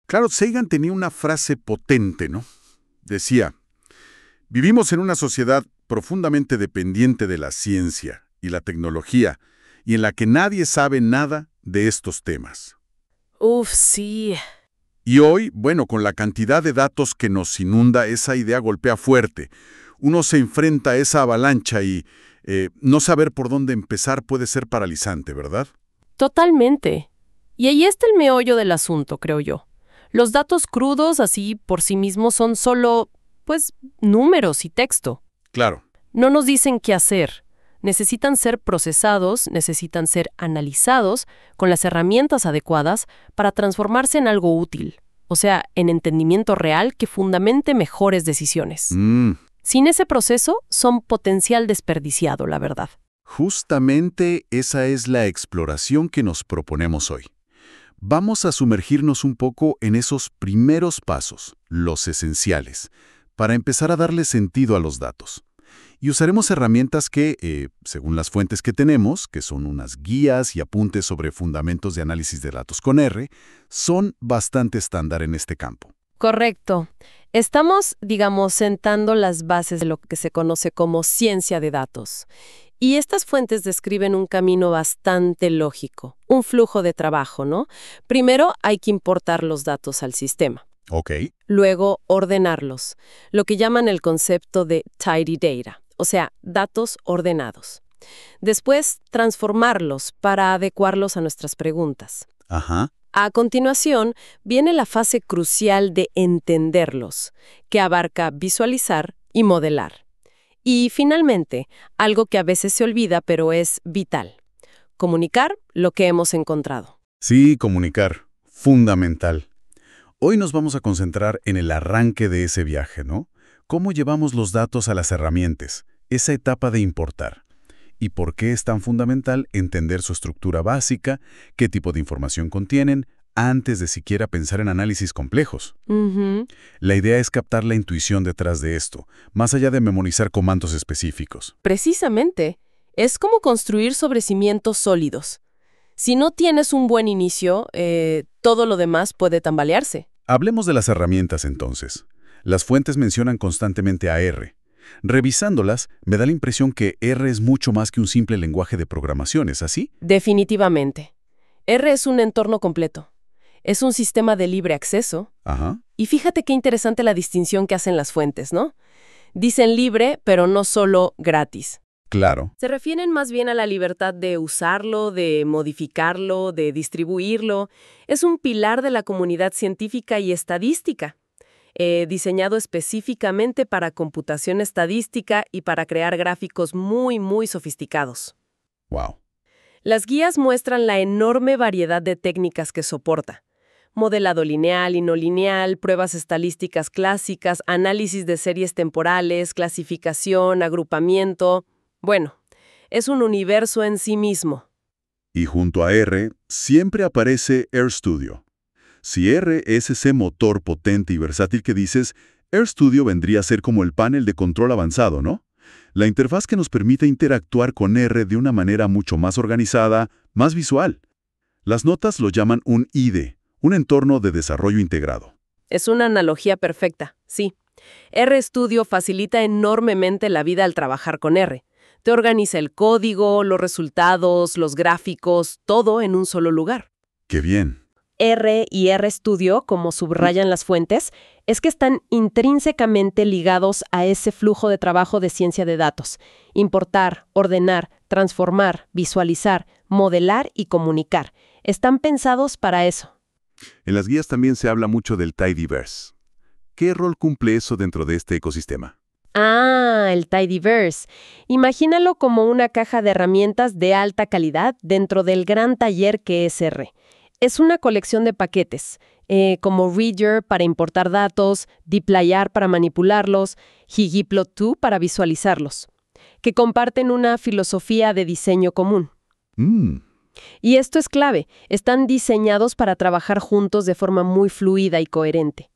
Claro, Sagan tenía una frase potente, ¿no? Decía, vivimos en una sociedad profundamente dependiente de la ciencia y la tecnología, y en la que nadie sabe nada de estos temas. Uf, sí. Y hoy, bueno, con la cantidad de datos que nos inunda, esa idea golpea fuerte. Uno se enfrenta a esa avalancha y no saber por dónde empezar puede ser paralizante, ¿verdad? Totalmente. Y ahí está el meollo del asunto, creo yo. Los datos crudos, así por sí mismos, son solo, pues, números y texto. Claro. No nos dicen qué hacer. Necesitan ser procesados, necesitan ser analizados con las herramientas adecuadas para transformarse en algo útil, o sea, en entendimiento real que fundamente mejores decisiones. Sin ese proceso, son potencial desperdiciado, la verdad. Justamente esa es la exploración que nos proponemos hoy. Vamos a sumergirnos un poco en esos primeros pasos, los esenciales, para empezar a darle sentido a los datos. Y usaremos herramientas que, según las fuentes que tenemos, que son unas guías y apuntes sobre fundamentos de análisis de datos con R, son bastante estándar en este campo. Correcto. Estamos, digamos, sentando las bases de lo que se conoce como ciencia de datos. Y estas fuentes describen un camino bastante lógico, un flujo de trabajo, ¿no? Primero hay que importar los datos al sistema. Ok. Luego, ordenarlos, lo que llaman el concepto de tidy data, o sea, datos ordenados. Después, transformarlos para adecuarlos a nuestras preguntas. Ajá. A continuación, viene la fase crucial de entenderlos, que abarca visualizar y modelar. Y finalmente, algo que a veces se olvida pero es vital, comunicar lo que hemos encontrado. Sí, comunicar. Fundamental. Hoy nos vamos a concentrar en el arranque de ese viaje, ¿no? Cómo llevamos los datos a las herramientas, esa etapa de importar. Y por qué es tan fundamental entender su estructura básica, qué tipo de información contienen, antes de siquiera pensar en análisis complejos. La idea es captar la intuición detrás de esto, más allá de memorizar comandos específicos. Precisamente, es como construir sobre cimientos sólidos. Si no tienes un buen inicio, todo lo demás puede tambalearse. Hablemos de las herramientas entonces. Las fuentes mencionan constantemente a R. Revisándolas, me da la impresión que R es mucho más que un simple lenguaje de programación, ¿es así? Definitivamente. R es un entorno completo. Es un sistema de libre acceso. Ajá. Y fíjate qué interesante la distinción que hacen las fuentes, ¿no? Dicen libre, pero no solo gratis. Claro. Se refieren más bien a la libertad de usarlo, de modificarlo, de distribuirlo. Es un pilar de la comunidad científica y estadística, diseñado específicamente para computación estadística y para crear gráficos muy, muy sofisticados. Wow. Las guías muestran la enorme variedad de técnicas que soporta. Modelado lineal y no lineal, pruebas estadísticas clásicas, análisis de series temporales, clasificación, agrupamiento. Bueno, es un universo en sí mismo. Y junto a R, siempre aparece RStudio. Si R es ese motor potente y versátil que dices, RStudio vendría a ser como el panel de control avanzado, ¿no? La interfaz que nos permite interactuar con R de una manera mucho más organizada, más visual. Las notas lo llaman un IDE, un entorno de desarrollo integrado. Es una analogía perfecta, sí. RStudio facilita enormemente la vida al trabajar con R. Te organiza el código, los resultados, los gráficos, todo en un solo lugar. ¡Qué bien! R y RStudio, como subrayan las fuentes, es que están intrínsecamente ligados a ese flujo de trabajo de ciencia de datos. Importar, ordenar, transformar, visualizar, modelar y comunicar. Están pensados para eso. En las guías también se habla mucho del tidyverse. ¿Qué rol cumple eso dentro de este ecosistema? Ah, el tidyverse. Imagínalo como una caja de herramientas de alta calidad dentro del gran taller que es R. Es una colección de paquetes, como Reader para importar datos, dplyr para manipularlos, ggplot2 para visualizarlos, que comparten una filosofía de diseño común. Y esto es clave, están diseñados para trabajar juntos de forma muy fluida y coherente.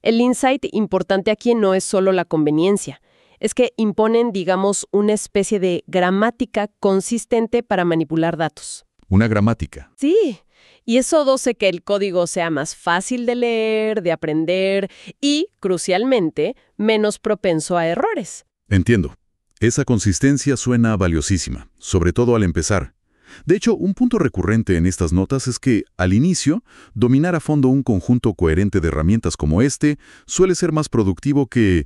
El insight importante aquí no es solo la conveniencia, es que imponen, digamos, una especie de gramática consistente para manipular datos. Una gramática. Sí, Y eso hace que el código sea más fácil de leer, de aprender y, crucialmente, menos propenso a errores. Entiendo. Esa consistencia suena valiosísima, sobre todo al empezar. De hecho, un punto recurrente en estas notas es que, al inicio, dominar a fondo un conjunto coherente de herramientas como este suele ser más productivo que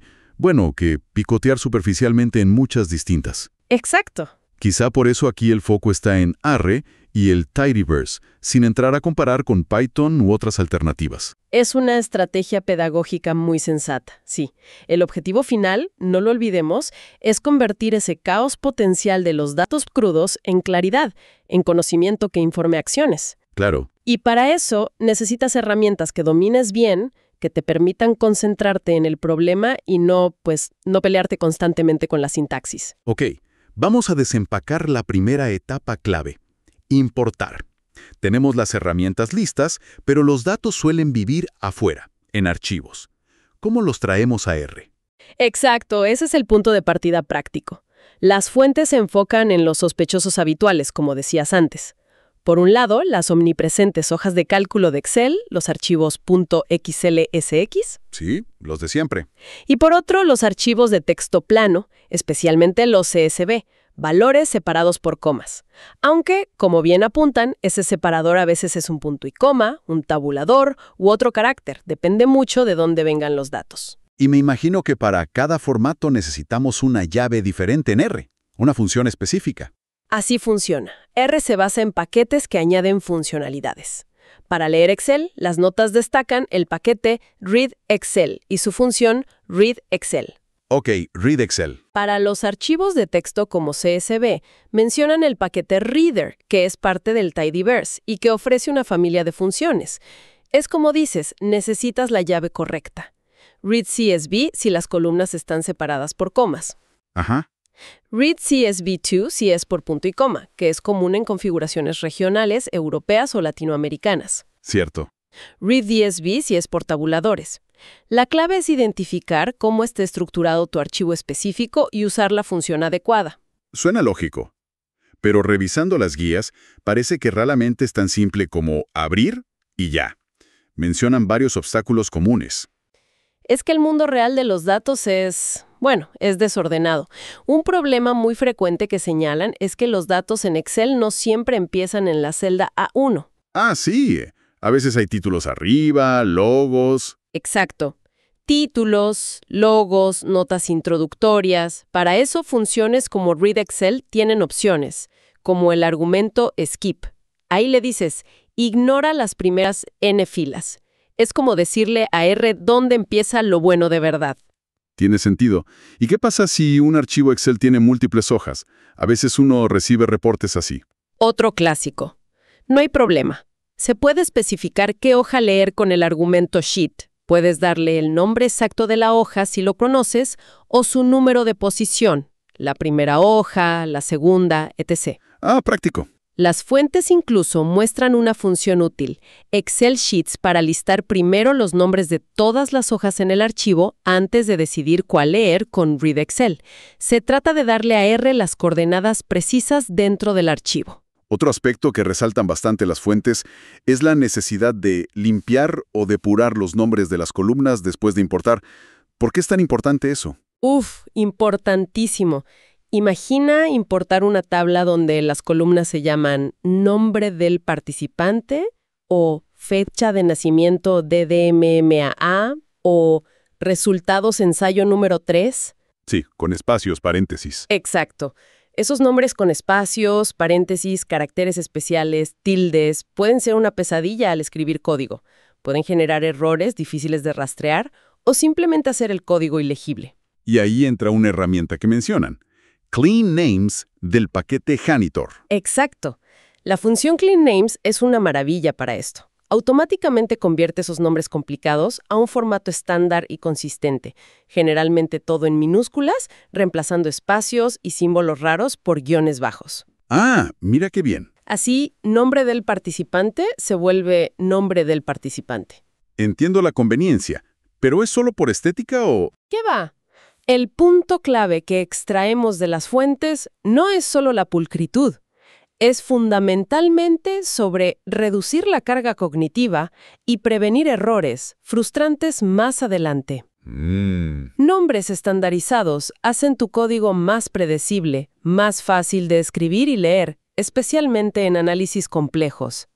picotear superficialmente en muchas distintas. Exacto. Quizá por eso aquí el foco está en Arre y el Tidyverse, sin entrar a comparar con Python u otras alternativas. Es una estrategia pedagógica muy sensata, sí. El objetivo final, no lo olvidemos, es convertir ese caos potencial de los datos crudos en claridad, en conocimiento que informe acciones. Claro. Y para eso necesitas herramientas que domines bien, que te permitan concentrarte en el problema y no pelearte constantemente con la sintaxis. Ok, vamos a desempacar la primera etapa clave: importar. Tenemos las herramientas listas, pero los datos suelen vivir afuera, en archivos. ¿Cómo los traemos a R? Exacto, ese es el punto de partida práctico. Las fuentes se enfocan en los sospechosos habituales, como decías antes. Por un lado, las omnipresentes hojas de cálculo de Excel, los archivos .xlsx. Sí, los de siempre. Y por otro, los archivos de texto plano, especialmente los CSV, valores separados por comas. Aunque, como bien apuntan, ese separador a veces es un punto y coma, un tabulador u otro carácter. Depende mucho de dónde vengan los datos. Y me imagino que para cada formato necesitamos una llave diferente en R, una función específica. Así funciona. R se basa en paquetes que añaden funcionalidades. Para leer Excel, las notas destacan el paquete Read Excel y su función Read Excel. Ok, Read Excel. Para los archivos de texto como CSV, mencionan el paquete Reader, que es parte del Tidyverse y que ofrece una familia de funciones. Es como dices, necesitas la llave correcta. Read CSV si las columnas están separadas por comas. Ajá. Read CSV2 si es por punto y coma, que es común en configuraciones regionales, europeas o latinoamericanas. Cierto. Read DSV si es por tabuladores. La clave es identificar cómo está estructurado tu archivo específico y usar la función adecuada. Suena lógico. Pero revisando las guías, parece que raramente es tan simple como abrir y ya. Mencionan varios obstáculos comunes. Es que el mundo real de los datos es desordenado. Un problema muy frecuente que señalan es que los datos en Excel no siempre empiezan en la celda A1. Ah, sí. A veces hay títulos arriba, logos. Exacto. Títulos, logos, notas introductorias. Para eso, funciones como Read Excel tienen opciones, como el argumento skip. Ahí le dices, ignora las primeras n filas. Es como decirle a R dónde empieza lo bueno de verdad. Tiene sentido. ¿Y qué pasa si un archivo Excel tiene múltiples hojas? A veces uno recibe reportes así. Otro clásico. No hay problema. Se puede especificar qué hoja leer con el argumento sheet. Puedes darle el nombre exacto de la hoja si lo conoces o su número de posición, la primera hoja, la segunda, etc. Ah, práctico. Las fuentes incluso muestran una función útil, Excel Sheets, para listar primero los nombres de todas las hojas en el archivo antes de decidir cuál leer con Read Excel. Se trata de darle a R las coordenadas precisas dentro del archivo. Otro aspecto que resaltan bastante las fuentes es la necesidad de limpiar o depurar los nombres de las columnas después de importar. ¿Por qué es tan importante eso? Importantísimo. Imagina importar una tabla donde las columnas se llaman nombre del participante o fecha de nacimiento DDMMAA o resultados ensayo número 3. Sí, con espacios, paréntesis. Exacto. Esos nombres con espacios, paréntesis, caracteres especiales, tildes, pueden ser una pesadilla al escribir código. Pueden generar errores difíciles de rastrear o simplemente hacer el código ilegible. Y ahí entra una herramienta que mencionan: Clean Names del paquete Janitor. Exacto. La función Clean Names es una maravilla para esto. Automáticamente convierte esos nombres complicados a un formato estándar y consistente, generalmente todo en minúsculas, reemplazando espacios y símbolos raros por guiones bajos. Ah, mira qué bien. Así, nombre del participante se vuelve nombre del participante. Entiendo la conveniencia, ¿pero es solo por estética o...? ¿Qué va? El punto clave que extraemos de las fuentes no es solo la pulcritud. Es fundamentalmente sobre reducir la carga cognitiva y prevenir errores frustrantes más adelante. Nombres estandarizados hacen tu código más predecible, más fácil de escribir y leer, especialmente en análisis complejos.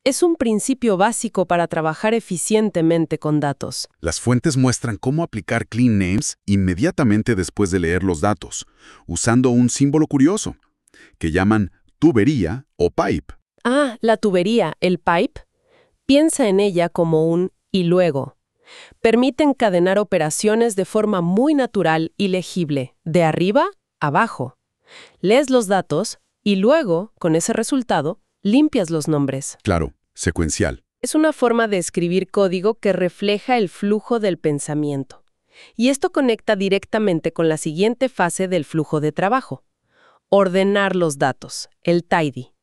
Es un principio básico para trabajar eficientemente con datos. Las fuentes muestran cómo aplicar clean names inmediatamente después de leer los datos, usando un símbolo curioso, que llaman tubería o pipe. Ah, la tubería, el pipe. Piensa en ella como un y luego. Permite encadenar operaciones de forma muy natural y legible, de arriba a abajo. Lees los datos y luego, con ese resultado, limpias los nombres. Claro, secuencial. Es una forma de escribir código que refleja el flujo del pensamiento. Y esto conecta directamente con la siguiente fase del flujo de trabajo. Ordenar los datos, el tidy.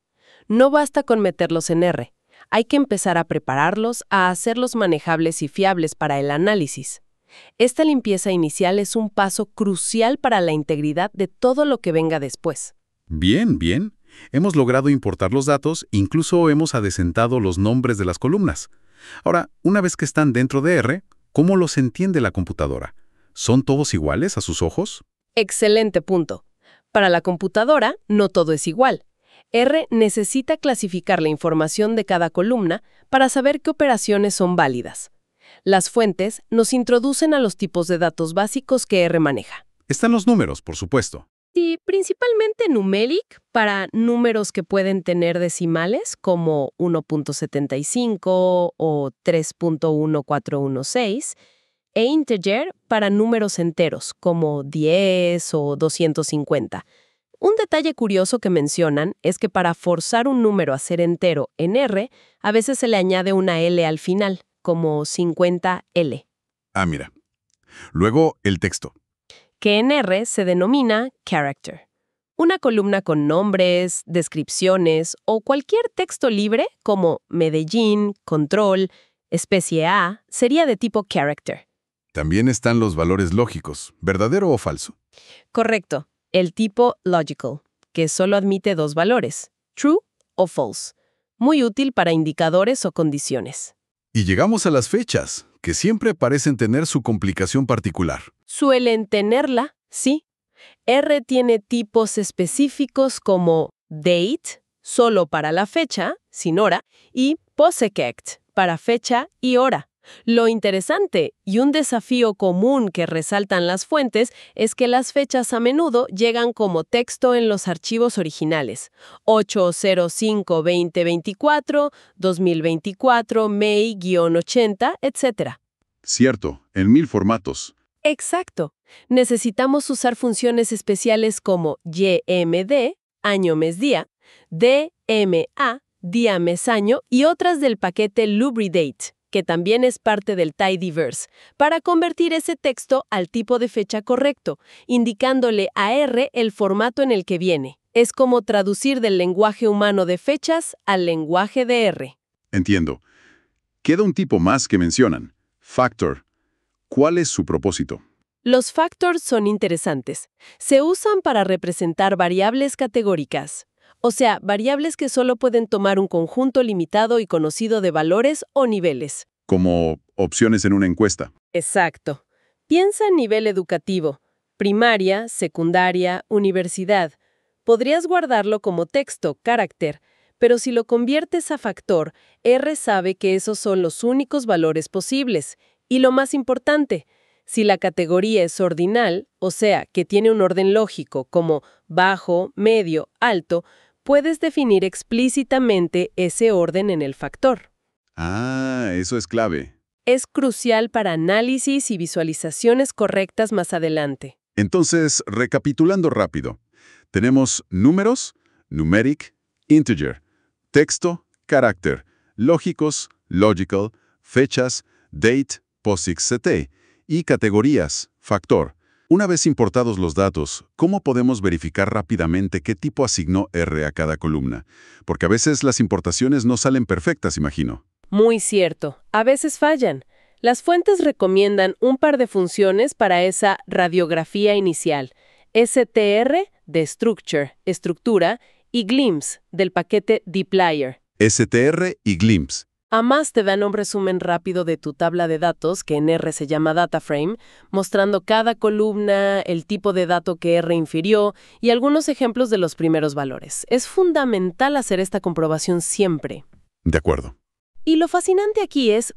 No basta con meterlos en R. Hay que empezar a prepararlos, a hacerlos manejables y fiables para el análisis. Esta limpieza inicial es un paso crucial para la integridad de todo lo que venga después. Bien, bien. Hemos logrado importar los datos, incluso hemos adecentado los nombres de las columnas. Ahora, una vez que están dentro de R, ¿cómo los entiende la computadora? ¿Son todos iguales a sus ojos? Excelente punto. Para la computadora, no todo es igual. R necesita clasificar la información de cada columna para saber qué operaciones son válidas. Las fuentes nos introducen a los tipos de datos básicos que R maneja. Están los números, por supuesto. Y principalmente numeric para números que pueden tener decimales como 1.75 o 3.1416 e integer para números enteros como 10 o 250. Un detalle curioso que mencionan es que para forzar un número a ser entero en R, a veces se le añade una L al final, como 50L. Ah, mira. Luego, el texto. Que en R se denomina character. Una columna con nombres, descripciones o cualquier texto libre como Medellín, control, especie A, sería de tipo character. También están los valores lógicos, ¿verdadero o falso? Correcto. El tipo logical, que solo admite dos valores, true o false. Muy útil para indicadores o condiciones. Y llegamos a las fechas, que siempre parecen tener su complicación particular. Suelen tenerla, sí. R tiene tipos específicos como date, solo para la fecha, sin hora, y posect, para fecha y hora. Lo interesante y un desafío común que resaltan las fuentes es que las fechas a menudo llegan como texto en los archivos originales. 805-2024, 2024, May-80, etc. Cierto, en 1000 formatos. Exacto. Necesitamos usar funciones especiales como YMD, año, mes, día, DMA, día, mes, año, y otras del paquete Lubridate, que también es parte del tidyverse, para convertir ese texto al tipo de fecha correcto, indicándole a R el formato en el que viene. Es como traducir del lenguaje humano de fechas al lenguaje de R. Entiendo. Queda un tipo más que mencionan, factor. ¿Cuál es su propósito? Los factors son interesantes. Se usan para representar variables categóricas. O sea, variables que solo pueden tomar un conjunto limitado y conocido de valores o niveles. Como opciones en una encuesta. Exacto. Piensa en nivel educativo. Primaria, secundaria, universidad. Podrías guardarlo como texto, carácter, pero si lo conviertes a factor, R sabe que esos son los únicos valores posibles. Y lo más importante, si la categoría es ordinal, o sea, que tiene un orden lógico como bajo, medio, alto, puedes definir explícitamente ese orden en el factor. Ah, eso es clave. Es crucial para análisis y visualizaciones correctas más adelante. Entonces, recapitulando rápido, tenemos números, numeric, integer, texto, carácter, lógicos, logical, fechas, date, POSIX-CT y categorías, factor. Una vez importados los datos, ¿cómo podemos verificar rápidamente qué tipo asignó R a cada columna? Porque a veces las importaciones no salen perfectas, imagino. Muy cierto. A veces fallan. Las fuentes recomiendan un par de funciones para esa radiografía inicial. STR de structure, estructura, y Glimpse, del paquete dplyr. STR y Glimpse. Además te dan un resumen rápido de tu tabla de datos, que en R se llama DataFrame, mostrando cada columna, el tipo de dato que R infirió y algunos ejemplos de los primeros valores. Es fundamental hacer esta comprobación siempre. De acuerdo. Y lo fascinante aquí es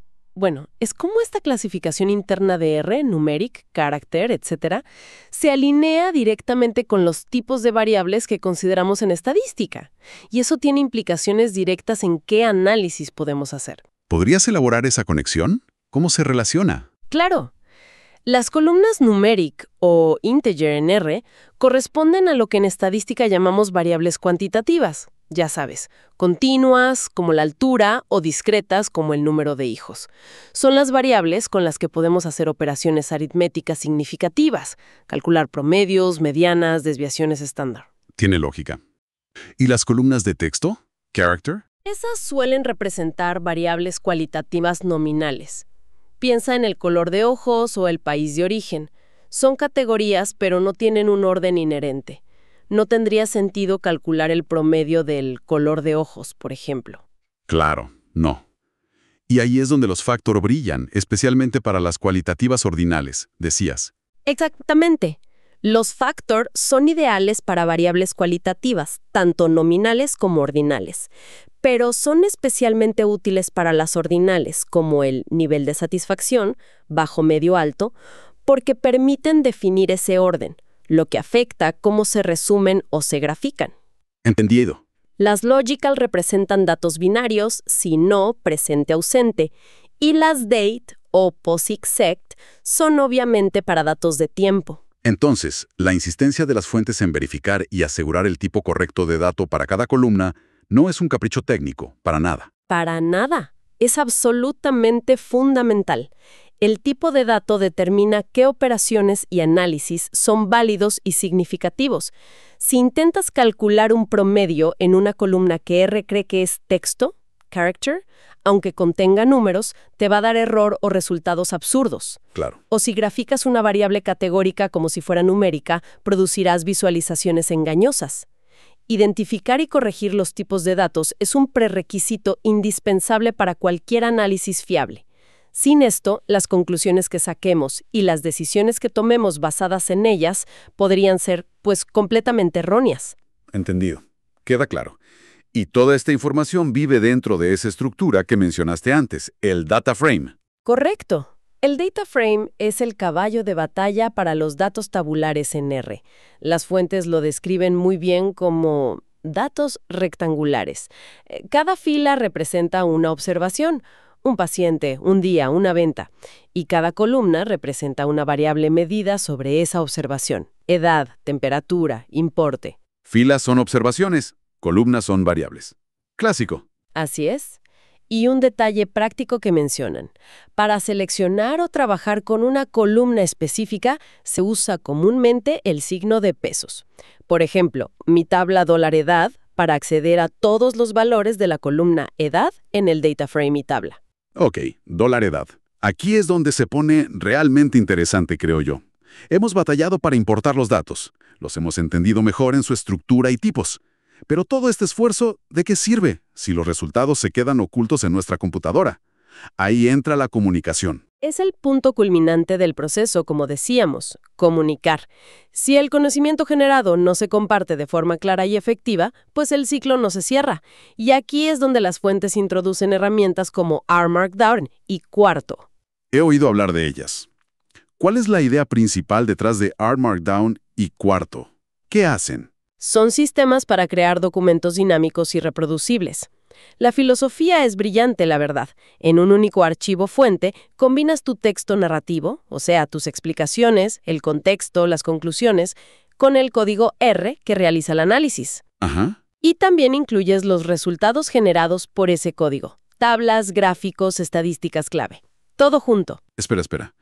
cómo esta clasificación interna de R, numeric, character, etc., se alinea directamente con los tipos de variables que consideramos en estadística. Y eso tiene implicaciones directas en qué análisis podemos hacer. ¿Podrías elaborar esa conexión? ¿Cómo se relaciona? Claro. Las columnas numeric o integer en R corresponden a lo que en estadística llamamos variables cuantitativas. Ya sabes, continuas como la altura o discretas como el número de hijos. Son las variables con las que podemos hacer operaciones aritméticas significativas, calcular promedios, medianas, desviaciones estándar. Tiene lógica. ¿Y las columnas de texto? ¿Character? Esas suelen representar variables cualitativas nominales. Piensa en el color de ojos o el país de origen. Son categorías, pero no tienen un orden inherente. No tendría sentido calcular el promedio del color de ojos, por ejemplo. Claro, no. Y ahí es donde los factor brillan, especialmente para las cualitativas ordinales, decías. Exactamente. Los factor son ideales para variables cualitativas, tanto nominales como ordinales, pero son especialmente útiles para las ordinales, como el nivel de satisfacción, bajo, medio, alto, porque permiten definir ese orden, lo que afecta cómo se resumen o se grafican. Entendido. Las logical representan datos binarios, si no, presente-ausente, y las date o POSIX-SECT son obviamente para datos de tiempo. Entonces, la insistencia de las fuentes en verificar y asegurar el tipo correcto de dato para cada columna no es un capricho técnico, para nada. Para nada. Es absolutamente fundamental. El tipo de dato determina qué operaciones y análisis son válidos y significativos. Si intentas calcular un promedio en una columna que R cree que es texto, character, aunque contenga números, te va a dar error o resultados absurdos. Claro. O si graficas una variable categórica como si fuera numérica, producirás visualizaciones engañosas. Identificar y corregir los tipos de datos es un prerequisito indispensable para cualquier análisis fiable. Sin esto, las conclusiones que saquemos y las decisiones que tomemos basadas en ellas podrían ser, completamente erróneas. Entendido. Queda claro. Y toda esta información vive dentro de esa estructura que mencionaste antes, el data frame. Correcto. El data frame es el caballo de batalla para los datos tabulares en R. Las fuentes lo describen muy bien como datos rectangulares. Cada fila representa una observación, un paciente, un día, una venta, y cada columna representa una variable medida sobre esa observación. Edad, temperatura, importe. Filas son observaciones, columnas son variables. Clásico. Así es. Y un detalle práctico que mencionan. Para seleccionar o trabajar con una columna específica, se usa comúnmente el signo de pesos. Por ejemplo, mi tabla $edad para acceder a todos los valores de la columna edad en el data frame y tabla. Ok, $edad. Aquí es donde se pone realmente interesante, creo yo. Hemos batallado para importar los datos. Los hemos entendido mejor en su estructura y tipos. Pero todo este esfuerzo, ¿de qué sirve si los resultados se quedan ocultos en nuestra computadora? Ahí entra la comunicación. Es el punto culminante del proceso, como decíamos, comunicar. Si el conocimiento generado no se comparte de forma clara y efectiva, pues el ciclo no se cierra. Y aquí es donde las fuentes introducen herramientas como R Markdown y Quarto. He oído hablar de ellas. ¿Cuál es la idea principal detrás de R Markdown y Quarto? ¿Qué hacen? Son sistemas para crear documentos dinámicos y reproducibles. La filosofía es brillante, la verdad. En un único archivo fuente, combinas tu texto narrativo, o sea, tus explicaciones, el contexto, las conclusiones, con el código R que realiza el análisis. Ajá. Y también incluyes los resultados generados por ese código. Tablas, gráficos, estadísticas clave. Todo junto. Espera.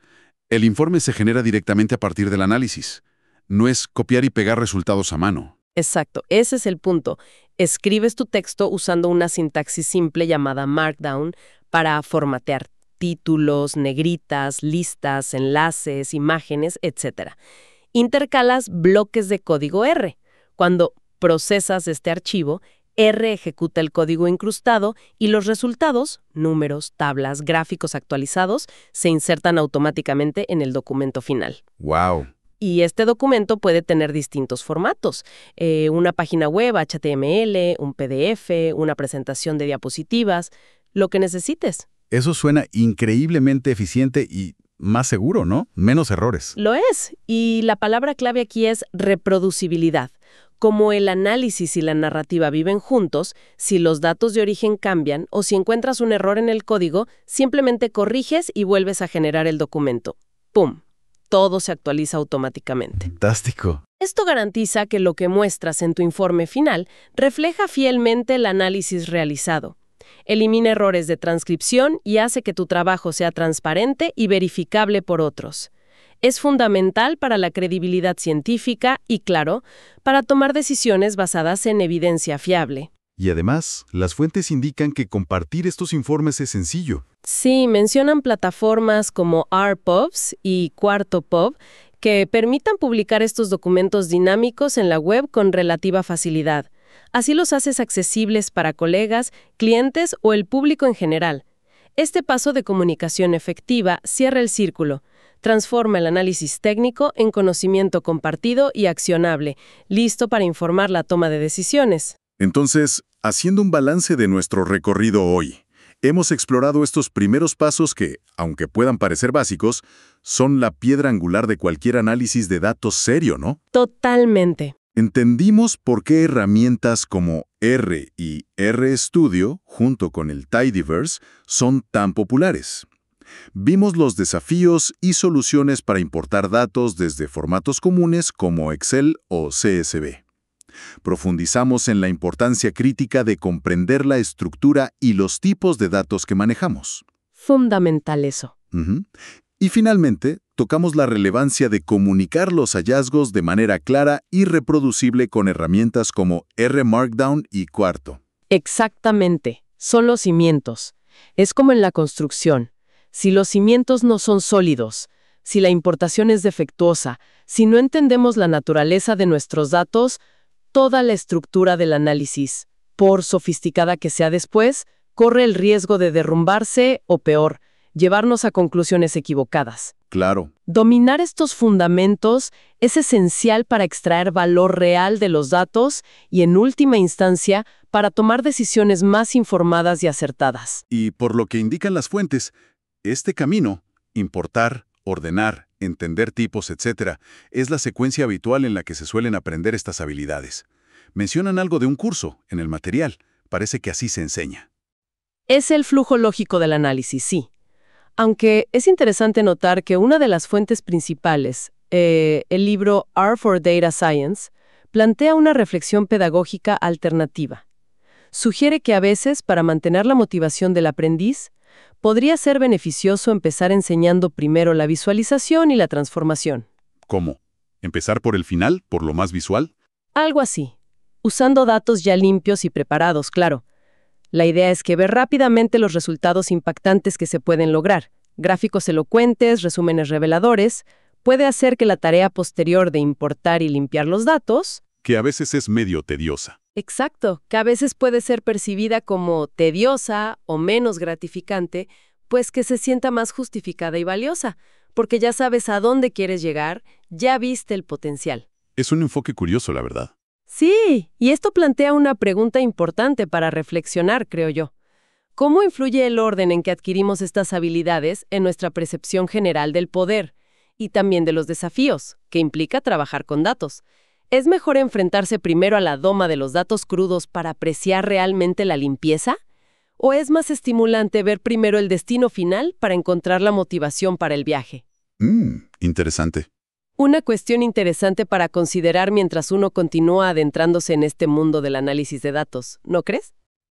El informe se genera directamente a partir del análisis. No es copiar y pegar resultados a mano. Exacto, ese es el punto. Escribes tu texto usando una sintaxis simple llamada Markdown para formatear títulos, negritas, listas, enlaces, imágenes, etc. Intercalas bloques de código R. Cuando procesas este archivo, R ejecuta el código incrustado y los resultados, números, tablas, gráficos actualizados, se insertan automáticamente en el documento final. ¡Wow! Y este documento puede tener distintos formatos. Una página web, HTML, un PDF, una presentación de diapositivas, lo que necesites. Eso suena increíblemente eficiente y más seguro, ¿no? Menos errores. Lo es. Y la palabra clave aquí es reproducibilidad. Como el análisis y la narrativa viven juntos, si los datos de origen cambian o si encuentras un error en el código, simplemente corriges y vuelves a generar el documento. ¡Pum! Todo se actualiza automáticamente. Fantástico. Esto garantiza que lo que muestras en tu informe final refleja fielmente el análisis realizado. Elimina errores de transcripción y hace que tu trabajo sea transparente y verificable por otros. Es fundamental para la credibilidad científica y, claro, para tomar decisiones basadas en evidencia fiable. Y además, las fuentes indican que compartir estos informes es sencillo. Sí, mencionan plataformas como RPubs y QuartoPub que permitan publicar estos documentos dinámicos en la web con relativa facilidad. Así los haces accesibles para colegas, clientes o el público en general. Este paso de comunicación efectiva cierra el círculo. Transforma el análisis técnico en conocimiento compartido y accionable, listo para informar la toma de decisiones. Entonces, haciendo un balance de nuestro recorrido hoy, hemos explorado estos primeros pasos que, aunque puedan parecer básicos, son la piedra angular de cualquier análisis de datos serio, ¿no? Totalmente. Entendimos por qué herramientas como R y RStudio, junto con el Tidyverse, son tan populares. Vimos los desafíos y soluciones para importar datos desde formatos comunes como Excel o CSV. Profundizamos en la importancia crítica de comprender la estructura y los tipos de datos que manejamos. Fundamental eso. Y finalmente, tocamos la relevancia de comunicar los hallazgos de manera clara y reproducible con herramientas como R-Markdown y Quarto. Exactamente. Son los cimientos. Es como en la construcción. Si los cimientos no son sólidos, si la importación es defectuosa, si no entendemos la naturaleza de nuestros datos, toda la estructura del análisis, por sofisticada que sea después, corre el riesgo de derrumbarse o peor, llevarnos a conclusiones equivocadas. Claro. Dominar estos fundamentos es esencial para extraer valor real de los datos y, en última instancia, para tomar decisiones más informadas y acertadas. Y por lo que indican las fuentes, este camino, importar, ordenar, entender tipos, etc., es la secuencia habitual en la que se suelen aprender estas habilidades. Mencionan algo de un curso en el material. Parece que así se enseña. Es el flujo lógico del análisis, sí. Aunque es interesante notar que una de las fuentes principales, el libro R for Data Science, plantea una reflexión pedagógica alternativa. Sugiere que a veces, para mantener la motivación del aprendiz, podría ser beneficioso empezar enseñando primero la visualización y la transformación. ¿Cómo? ¿Empezar por el final, por lo más visual? Algo así. Usando datos ya limpios y preparados, claro. La idea es que ver rápidamente los resultados impactantes que se pueden lograr, gráficos elocuentes, resúmenes reveladores, puede hacer que la tarea posterior de importar y limpiar los datos, que a veces es medio tediosa. Exacto, que a veces puede ser percibida como tediosa o menos gratificante, pues que se sienta más justificada y valiosa, porque ya sabes a dónde quieres llegar, ya viste el potencial. Es un enfoque curioso, la verdad. Sí, y esto plantea una pregunta importante para reflexionar, creo yo. ¿Cómo influye el orden en que adquirimos estas habilidades en nuestra percepción general del poder y también de los desafíos que implica trabajar con datos? ¿Es mejor enfrentarse primero a la doma de los datos crudos para apreciar realmente la limpieza? ¿O es más estimulante ver primero el destino final para encontrar la motivación para el viaje? Interesante. Una cuestión interesante para considerar mientras uno continúa adentrándose en este mundo del análisis de datos, ¿no crees?